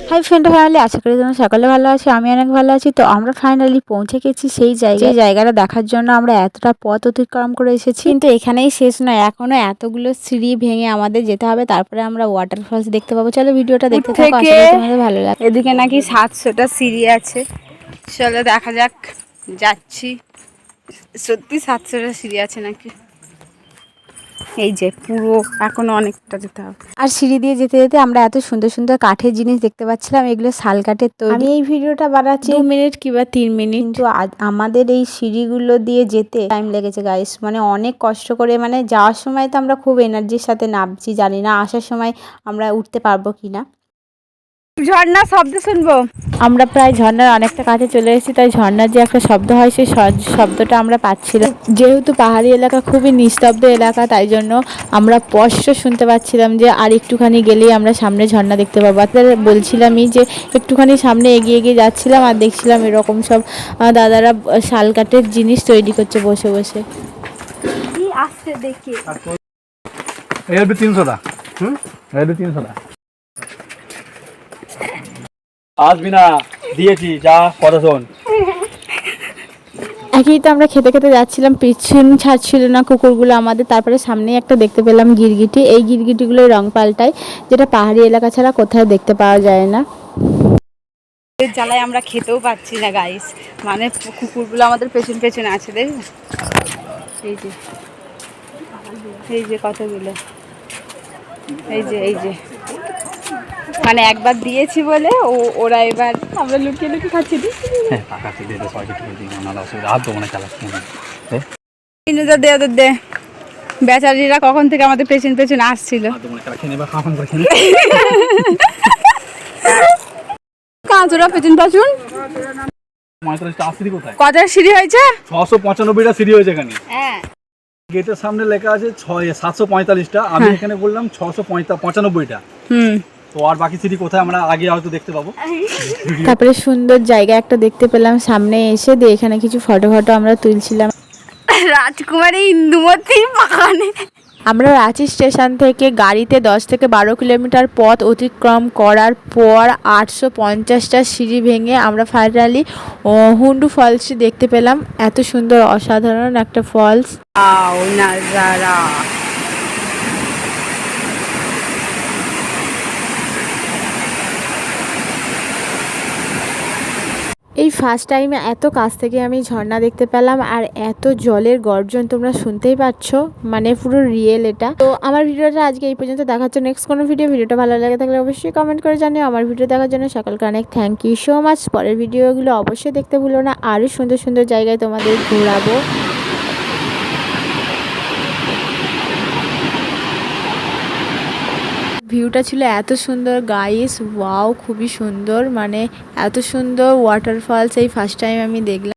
Hi friend family, আশা করি তোমরা সকলে ভালো আছো। আমি অনেক ভালো আছি। তো আমরা ফাইনালি পৌঁছে গেছি সেই জায়গাটা দেখার জন্য আমরা এতটা পথ অতিক্রম করে এসেছি, কিন্তু এখানেই শেষ নয়, এখনো এতগুলো সিঁড়ি ভেঙে আমাদের যেতে হবে, তারপরে আমরা ওয়াটারফলস দেখতে পাবো। চলো ভিডিওটা দেখতে থাকো, আশা করি তোমাদের ভালো লাগে। এদিকে নাকি 700টা সিঁড়ি আছে, চলো দেখা যাক। যাচ্ছি, সত্যি 700টা সিঁড়ি আছে নাকি। এই যে পুরো এখনো অনেকটা যেতে হবে। আর সিঁড়ি দিয়ে যেতে যেতে আমরা এত সুন্দর সুন্দর কাঠের জিনিস দেখতে পাচ্ছিলাম, এগুলো শাল কাঠের তৈরি। আমি এই ভিডিওটা বানাচ্ছি 2 মিনিট কিংবা 3 মিনিট, কিন্তু আমাদের এই সিঁড়িগুলো দিয়ে যেতে টাইম লেগেছে গাইস, মানে অনেক কষ্ট করে। মানে যাওয়ার সময় তো আমরা খুব এনার্জির সাথে নামছি, জানি না আসার সময় আমরা উঠতে পারবো কিনা। ঝর্ণা শব্দ শুনবো। আমরা প্রায় ঝর্ণার অনেকটা কাছে চলে এসেছি, তাই ঝর্ণার যে একটা শব্দ হয় সেই শব্দটা আমরা পাচ্ছিলাম। যেহেতু পাহাড়ি এলাকা খুবই নিস্তব্ধ এলাকা, তাই জন্য আমরা স্পষ্ট শুনতে পাচ্ছিলাম যে আর একটুখানি গেলেই আমরা সামনে ঝর্ণা দেখতে পাবো। আর বলছিলামই যে একটুখানি সামনে এগিয়ে এগিয়ে যাচ্ছিলাম আর দেখছিলাম এরকম সব দাদারা শাল কাঠের জিনিস তৈরি করছে বসে বসে। কি আসছে দেখি। এর 300 এর 300 আসবি না, দিয়েছি যা কথা শোন। একই তো আমরা খেতে খেতে যাচ্ছিলাম, পিছন ছাড়ছিল না কুকুরগুলো আমাদের। তারপরে সামনেই একটা দেখতে পেলাম গিরগিটি। এই গিরগিটিগুলোর রং পাল্টায়, যেটা পাহাড়ি এলাকা ছাড়া কোথাও দেখতে পাওয়া যায় না। এর জ্বালায় আমরা খেতেও পাচ্ছি না গাইস, মানে কুকুরগুলো আমাদের পেছন পেছনে আছে, দেখবে এই যে, এই যে কতগুলো, এই যে এই যে, মানে একবার দিয়েছি বলে ওরা এবার আমরা লুকিয়ে লুকিয়ে খাচ্ছি। দে বেচারিরা কখন থেকে আমাদের পেছন পেছনে আসছিল। কাঁচরা পেছন পেছন। কত সিঁড়ি হয়েছে? 695টা সিঁড়ি হয়েছে এখানে। হ্যাঁ, গেটের সামনে লেখা আছে 745টা, আমি এখানে বললাম 695টা। তো আর বাকি সিঁড়ি কোথায় আমরা আগে হয়তো দেখতে পাবো। তারপরে সুন্দর জায়গা একটা দেখতে পেলাম সামনে এসে, দিয়ে এখানে কিছু ফটো আমরা তুলছিলাম। রাজকুমারী ইন্দুমতি বাগানে। আমরা রাঁচি স্টেশন থেকে গাড়িতে 10 থেকে 12 কিলোমিটার পথ অতিক্রম করার পর 850টা সিঁড়ি ভেঙে আমরা ফাইনালি হুন্ডু ফলস দেখতে পেলাম। এত সুন্দর অসাধারণ একটা ফলস। নাজারা। এই ফার্স্ট টাইমে এত কাছ থেকে আমি ঝর্ণা দেখতে পেলাম, আর এত জলের গর্জন তোমরা শুনতেই পাচ্ছ, মানে পুরো রিয়েল এটা। তো আমার ভিডিওটা আজকে এই পর্যন্ত, দেখাচ্ছ নেক্সট কোনো ভিডিওটা ভালো লাগে থাকলে অবশ্যই কমেন্ট করে জানিও। আমার ভিডিও দেখার জন্য সকলকে অনেক থ্যাংক ইউ সো মাচ। পরের ভিডিওগুলো অবশ্যই দেখতে ভুলো না, আরও সুন্দর সুন্দর জায়গায় তোমাদের ঘোরাবো। ভিউটা ছিল এত সুন্দর গাইস, ওয়াও খুবই সুন্দর, মানে এত সুন্দর ওয়াটারফলস এই ফার্স্ট টাইম আমি দেখলাম।